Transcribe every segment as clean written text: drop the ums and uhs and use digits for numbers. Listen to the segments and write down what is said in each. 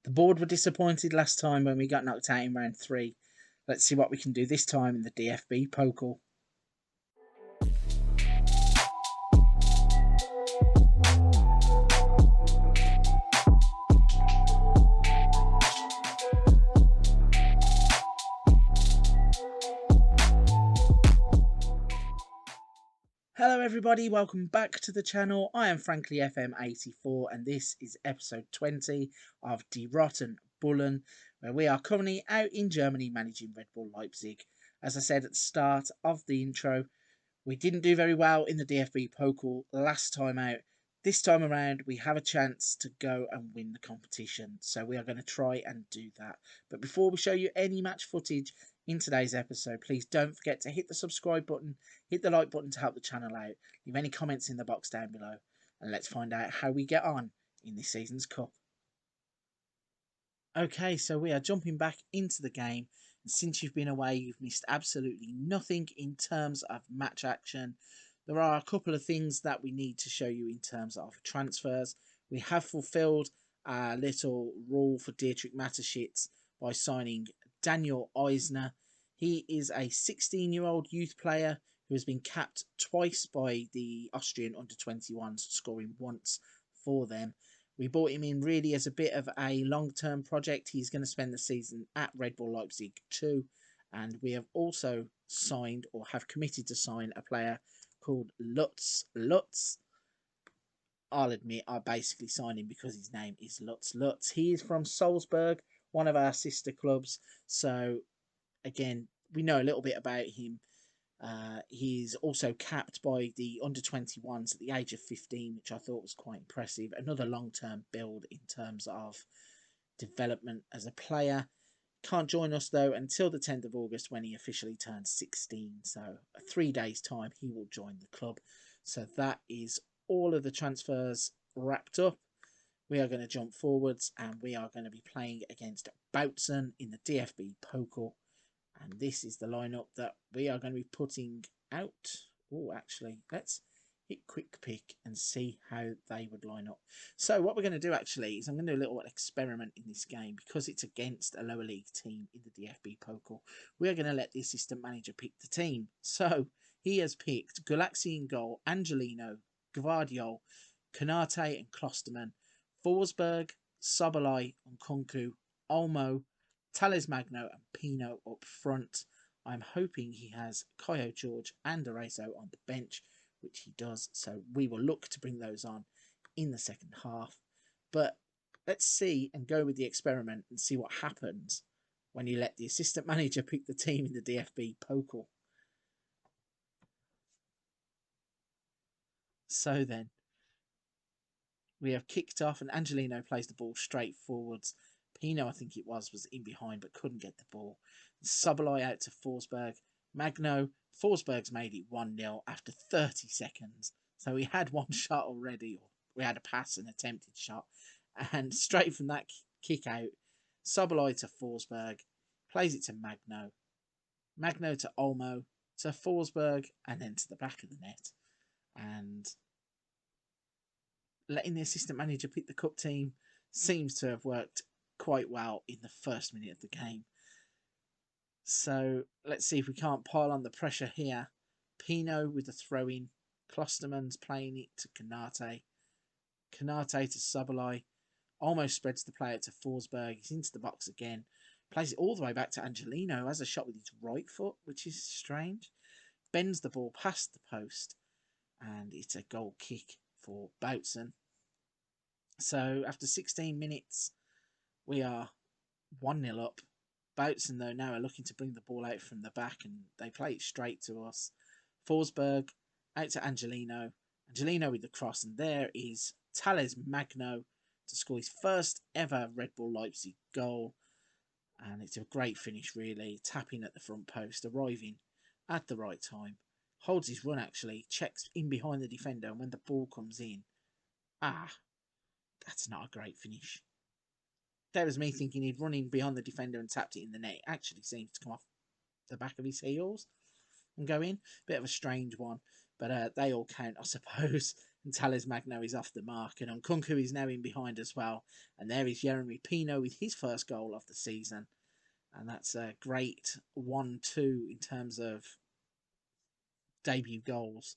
The board were disappointed last time when we got knocked out in round 3. Let's see what we can do this time in the DFB Pokal. Hello everybody, welcome back to the channel. I am frankly FM84 and this is episode 20 of Die Roten Bullen, where we are currently out in Germany managing Red Bull Leipzig. As I said at the start of the intro, we didn't do very well in the DFB Pokal last time out. This time around we have a chance to go and win the competition, so we are going to try and do that. But before we show you any match footage in today's episode, please don't forget to hit the subscribe button, hit the like button to help the channel out, leave any comments in the box down below, and let's find out how we get on in this season's cup. Okay, so we are jumping back into the game, and since you've been away, you've missed absolutely nothing in terms of match action. There are a couple of things that we need to show you in terms of transfers. We have fulfilled a little rule for Dietrich Mateschitz by signing Daniel Eisner. He is a 16-year-old youth player who has been capped twice by the Austrian under-21s, scoring once for them. We bought him in really as a bit of a long-term project. He's going to spend the season at Red Bull Leipzig too. And we have also signed, or have committed to sign, a player called Lutz. I'll admit I basically signed him because his name is Lutz. He is from Salzburg, one of our sister clubs. So, again, we know a little bit about him. He's also capped by the under-21s at the age of 15, which I thought was quite impressive. Another long-term build in terms of development as a player. Can't join us, though, until the 10th of August when he officially turns 16. So, 3 days' time, he will join the club. So, that is all of the transfers wrapped up. We are going to jump forwards and we are going to be playing against Bautzen in the DFB Pokal. And this is the lineup that we are going to be putting out. Oh, actually, let's hit quick pick and see how they would line up. So what we're going to do actually is I'm going to do a little experiment in this game because it's against a lower league team in the DFB Pokal. We are going to let the assistant manager pick the team. So he has picked Gulaxi in goal, Angelino, Gvardiol, Konate and Klosterman, Forsberg, Sobolai and Kunku, Olmo, Thales Magno and Pino up front. I'm hoping he has Kayo George and Areso on the bench, which he does, so we will look to bring those on in the second half. But let's see and go with the experiment and see what happens when you let the assistant manager pick the team in the DFB Pokal. So then, we have kicked off and Angelino plays the ball straight forwards. Pino, I think it was in behind but couldn't get the ball. Sobolai out to Forsberg. Magno, Forsberg's made it 1-0 after 30 seconds. So he had one shot already, or we had a pass, an attempted shot. And straight from that kick out, Sobolai to Forsberg, plays it to Magno. Magno to Olmo, to Forsberg, and then to the back of the net. And letting the assistant manager pick the cup team seems to have worked quite well in the first minute of the game. So let's see if we can't pile on the pressure here. Pino with the throw-in. Klosterman's playing it to Konate. Konate to Sobolai. Almost spreads the play out to Forsberg. He's into the box again. Plays it all the way back to Angelino, who has a shot with his right foot, which is strange. Bends the ball past the post. And it's a goal kick for Bautzen. So after 16 minutes, we are 1-0 up. Bautzen, though, now are looking to bring the ball out from the back, and they play it straight to us. Forsberg out to Angelino. Angelino with the cross, and there is Thales Magno to score his first ever Red Bull Leipzig goal. And it's a great finish, really. Tapping at the front post, arriving at the right time. Holds his run, actually. Checks in behind the defender, and when the ball comes in, that's not a great finish. That was me thinking he'd run in behind the defender and tapped it in the net. It actually seems to come off the back of his heels and go in. Bit of a strange one, but they all count, I suppose. And Thales Magno is off the mark. And Nkunku is now in behind as well. And there is Yeremy Pino with his first goal of the season. And that's a great 1-2 in terms of debut goals.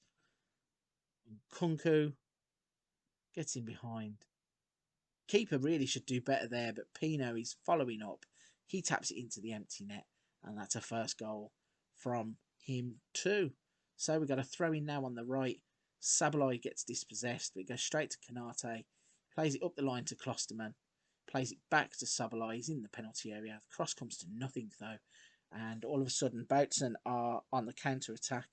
Nkunku gets in behind. Keeper really should do better there, but Pino is following up. He taps it into the empty net, and that's a first goal from him too. So we've got a throw in now on the right. Sabalai gets dispossessed, but it goes straight to Kanate. Plays it up the line to Klosterman. Plays it back to Sabalai. He's in the penalty area. The cross comes to nothing though. And all of a sudden, Bautzen are on the counter-attack.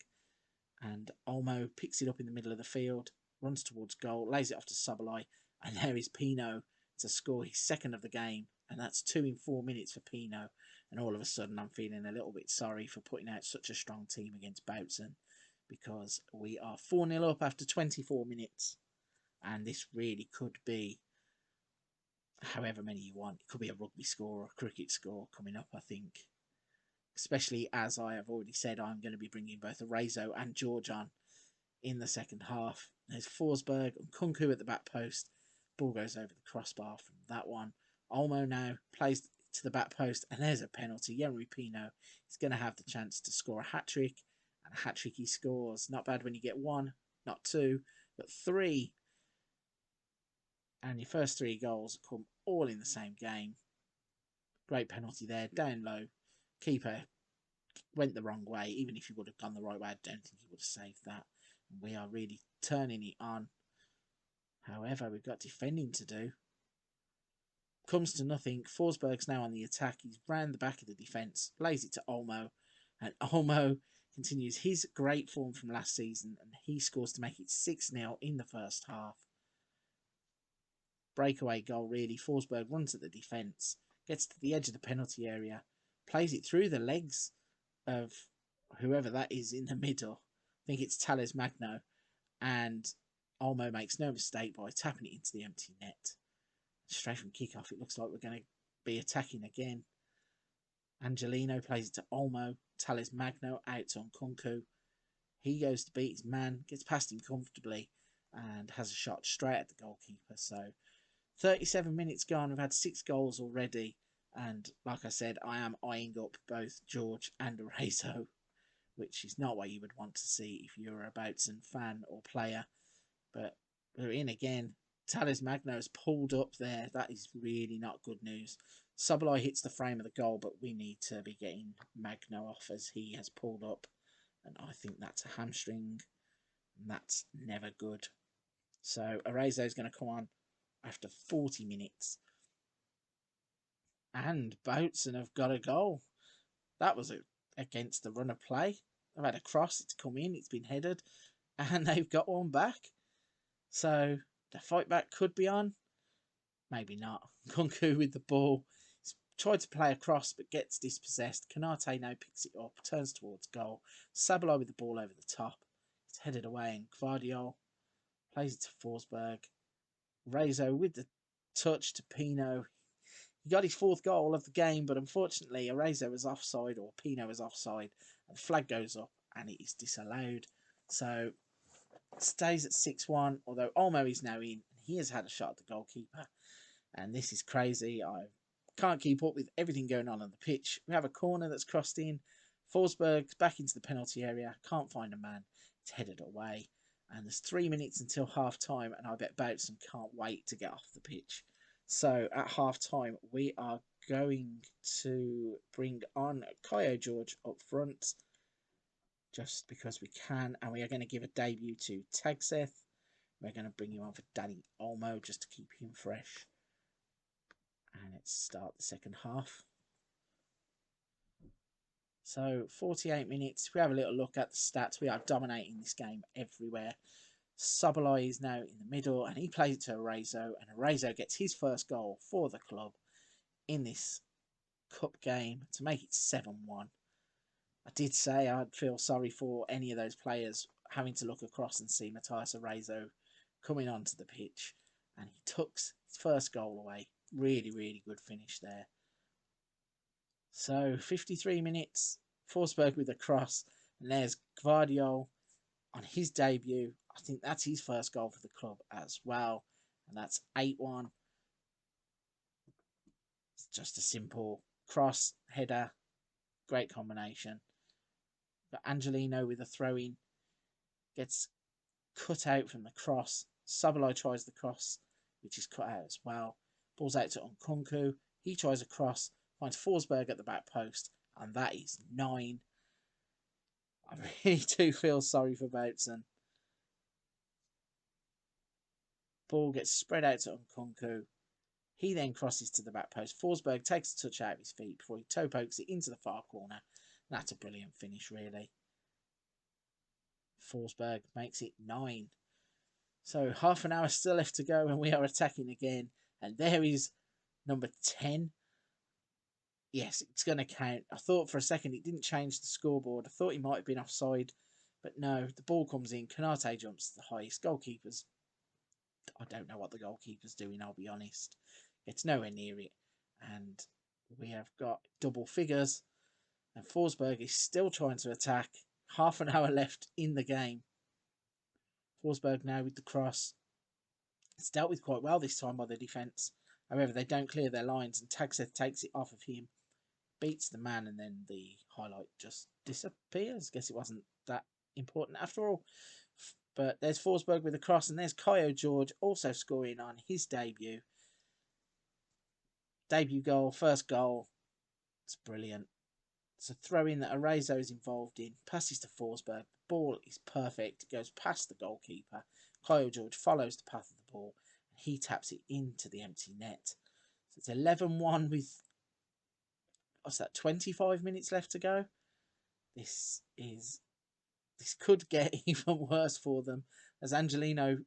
And Olmo picks it up in the middle of the field, runs towards goal, lays it off to Sabalai. And there is Pino to score his second of the game. And that's 2 in 4 minutes for Pino. And all of a sudden, I'm feeling a little bit sorry for putting out such a strong team against Bautzen, because we are 4-0 up after 24 minutes. And this really could be however many you want. It could be a rugby score or a cricket score coming up, I think. Especially as I have already said, I'm going to be bringing both Arazo and George on in the second half. There's Forsberg and Nkunku at the back post. Ball goes over the crossbar from that one. Olmo now plays to the back post, and there's a penalty. Yeremy Pino is going to have the chance to score a hat-trick, and a hat-trick he scores. Not bad when you get 1, not 2, but 3. And your first 3 goals come all in the same game. Great penalty there, down low. Keeper went the wrong way. Even if he would have gone the right way, I don't think he would have saved that. And we are really turning it on. However, we've got defending to do. Comes to nothing. Forsberg's now on the attack. He's round the back of the defence. Lays it to Olmo. And Olmo continues his great form from last season. And he scores to make it 6-0 in the first half. Breakaway goal, really. Forsberg runs at the defence. Gets to the edge of the penalty area. Plays it through the legs of whoever that is in the middle. I think it's Thales Magno. And Olmo makes no mistake by tapping it into the empty net. Straight from kickoff, it looks like we're going to be attacking again. Angelino plays it to Olmo. Thales Magno out to Nkunku. He goes to beat his man, gets past him comfortably, and has a shot straight at the goalkeeper. So 37 minutes gone, we've had 6 goals already. And like I said, I am eyeing up both George and Arazo, which is not what you would want to see if you're a Bautzen fan or player. But we're in again. Thales Magno has pulled up there. That is really not good news. Sabalai hits the frame of the goal, but we need to be getting Magno off as he has pulled up. And I think that's a hamstring. And that's never good. So Arazo is going to come on after 40 minutes. And Bautzen have got a goal. That was against the run of play. They've had a cross. It's come in. It's been headed. And they've got one back. So the fight back could be on. Maybe not. Nkunku with the ball. He's tried to play across but gets dispossessed. Kanate now picks it up. Turns towards goal. Sabalai with the ball over the top. It's headed away and Gvardiol plays it to Forsberg. Rezo with the touch to Pino. He got his 4th goal of the game, but unfortunately Arazo was offside, or Pino was offside, and the flag goes up and it is disallowed. So it stays at 6-1, although Olmo is now in and he has had a shot at the goalkeeper. And this is crazy. I can't keep up with everything going on the pitch. We have a corner that's crossed in. Forsberg's back into the penalty area. Can't find a man. It's headed away. And there's 3 minutes until half time, and I bet Bautzen can't wait to get off the pitch. So at half time, we are going to bring on Kaio George up front, just because we can, and we are going to give a debut to Tagseth. We're going to bring him on for Danny Olmo just to keep him fresh. And let's start the second half. So 48 minutes. We have a little look at the stats. We are dominating this game everywhere. Sabalai is now in the middle, and he plays it to Arazo, and Arazo gets his first goal for the club in this cup game to make it 7-1. I did say I'd feel sorry for any of those players having to look across and see Matthias Arazo coming onto the pitch, and he tucks his first goal away. Really, really good finish there. So 53 minutes, Forsberg with a cross, and there's Gvardiol on his debut. I think that's his first goal for the club as well. And that's 8-1. It's just a simple cross, header, great combination. But Angelino with a throw-in gets cut out from the cross. Sabalai tries the cross, which is cut out as well. Ball's out to Nkunku. He tries a cross, finds Forsberg at the back post, and that is 9. I really do feel sorry for Boutsen. Ball gets spread out to Nkunku. He then crosses to the back post. Forsberg takes a touch out of his feet before he toe pokes it into the far corner. That's a brilliant finish, really. Forsberg makes it 9. So half an hour still left to go, and we are attacking again. And there is number 10. Yes, it's going to count. I thought for a second it didn't change the scoreboard. I thought he might have been offside. But no, the ball comes in. Konate jumps to the highest. Goalkeepers, I don't know what the goalkeeper's doing, I'll be honest. It's nowhere near it. And we have got double figures. And Forsberg is still trying to attack. Half an hour left in the game. Forsberg now with the cross. It's dealt with quite well this time by the defence. However, they don't clear their lines, and Tagseth takes it off of him, beats the man, and then the highlight just disappears. Guess it wasn't that important after all. But there's Forsberg with a cross, and there's Kaio George also scoring on his debut. Debut goal, first goal. It's brilliant. It's a throw-in that Arezzo is involved in. Passes to Forsberg. The ball is perfect. It goes past the goalkeeper. Kaio George follows the path of the ball. And he taps it into the empty net. So it's 11-1 with, what's that, 25 minutes left to go? This could get even worse for them, as Angelino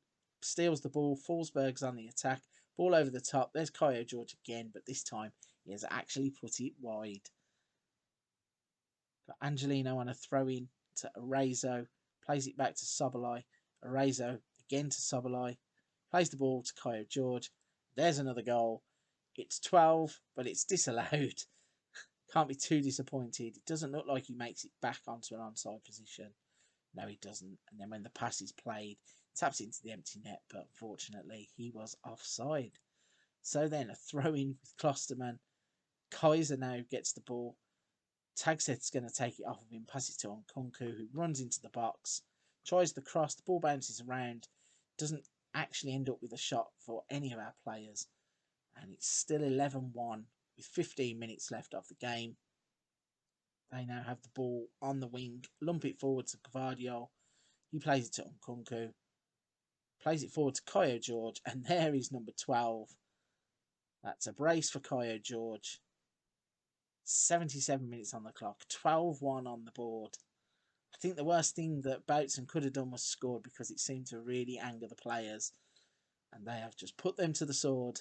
steals the ball. Forsberg's on the attack. Ball over the top. There's Kaio George again, but this time he has actually put it wide. Got Angelino on a throw-in to Arezzo. Plays it back to Sabalai. Arezzo again to Sabalai. Plays the ball to Kaio George. There's another goal. It's 12, but it's disallowed. Can't be too disappointed. It doesn't look like he makes it back onto an onside position. No, he doesn't. And then when the pass is played, taps into the empty net, but unfortunately he was offside. So then a throw-in with Klosterman. Kaiser now gets the ball. Tagseth's going to take it off of him, passes to Nkunku, who runs into the box, tries the cross, the ball bounces around, doesn't actually end up with a shot for any of our players. And it's still 11-1 with 15 minutes left of the game. They now have the ball on the wing, lump it forward to Gvardiol. He plays it to Nkunku, plays it forward to Kaio George, and there is number 12. That's a brace for Kaio George. 77 minutes on the clock, 12-1 on the board. I think the worst thing that Boutsen could have done was scored, because it seemed to really anger the players. And they have just put them to the sword.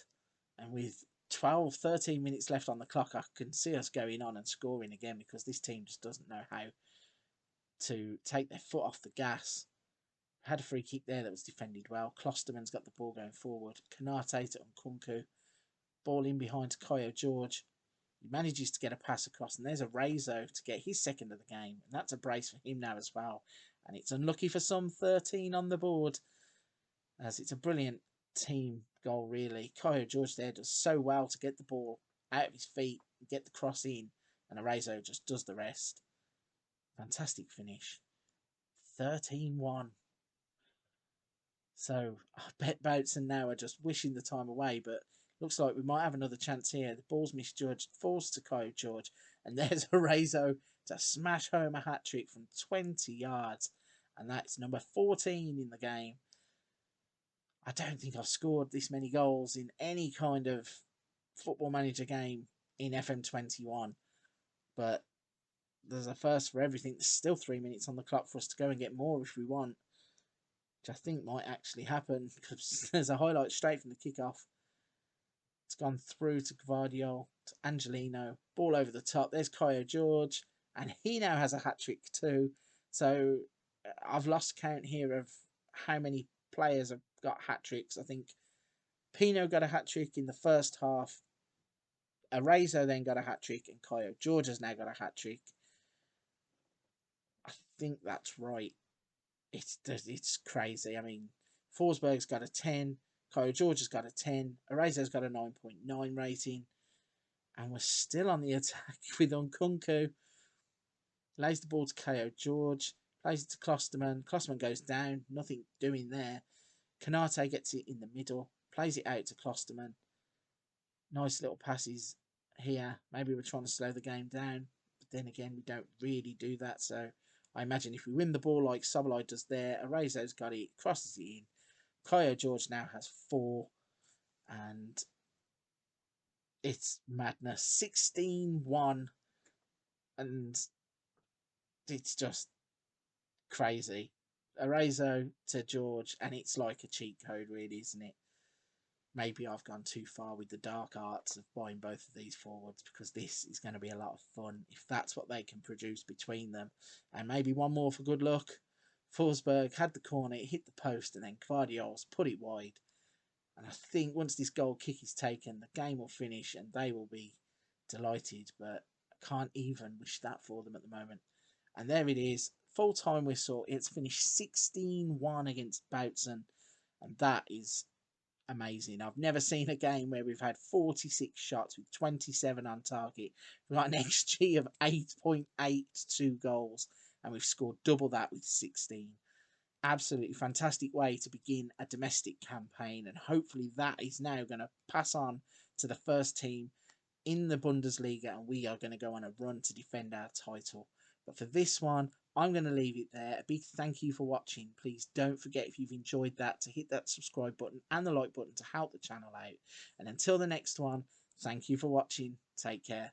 And with 12, 13 minutes left on the clock, I can see us going on and scoring again, because this team just doesn't know how to take their foot off the gas. Had a free kick there that was defended well. Klosterman's got the ball going forward. Konate to Nkunku. Ball in behind to Kaio George. He manages to get a pass across, and there's Arezzo to get his second of the game. And that's a brace for him now as well. And it's unlucky for some, 13 on the board, as it's a brilliant team goal, really. Kaio George there does so well to get the ball out of his feet, get the cross in, and Arezzo just does the rest. Fantastic finish. 13-1. So I bet Boutsen now are just wishing the time away, but looks like we might have another chance here. The ball's misjudged, falls to Kaio George, and there's Arezzo to smash home a hat-trick from 20 yards, and that's number 14 in the game. I don't think I've scored this many goals in any kind of Football Manager game in FM21, but there's a first for everything. There's still 3 minutes on the clock for us to go and get more if we want, which I think might actually happen, because there's a highlight straight from the kickoff. It's gone through to Gvardiol, to Angelino, ball over the top. There's Kaio George, and he now has a hat-trick too. So I've lost count here of how many players have got hat-tricks. I think Pino got a hat-trick in the first half. Arezzo then got a hat-trick, and Kaio George has now got a hat-trick. I think that's right. it's crazy. I mean, Forsberg's got a 10, Kyle George has got a 10, Arazo's got a 9.9 rating, and we're still on the attack with Nkunku. Lays the ball to Kyle George, plays it to Klosterman. Klosterman goes down, nothing doing there. Kanate gets it in the middle, plays it out to Klosterman. Nice little passes here. Maybe we're trying to slow the game down, but then again, we don't really do that. So I imagine if we win the ball like Sobolai does there, Arazo's got it, crosses it in. Kyle George now has 4, and it's madness. 16-1, and it's just crazy. Arazo to George, and it's like a cheat code, really, isn't it? Maybe I've gone too far with the dark arts of buying both of these forwards, because this is going to be a lot of fun if that's what they can produce between them. And maybe one more for good luck. Forsberg had the corner, it hit the post, and then Guardiola's put it wide. And I think once this goal kick is taken, the game will finish and they will be delighted. But I can't even wish that for them at the moment. And there it is, full time whistle. It's finished 16-1 against Bautzen, and that is amazing. I've never seen a game where we've had 46 shots with 27 on target. We've got an XG of 8.82 goals, and we've scored double that with 16. Absolutely fantastic way to begin a domestic campaign, and hopefully that is now going to pass on to the first team in the Bundesliga, and we are going to go on a run to defend our title. But for this one, I'm going to leave it there. A big thank you for watching. Please don't forget, if you've enjoyed that, to hit that subscribe button and the like button to help the channel out. And until the next one, thank you for watching. Take care.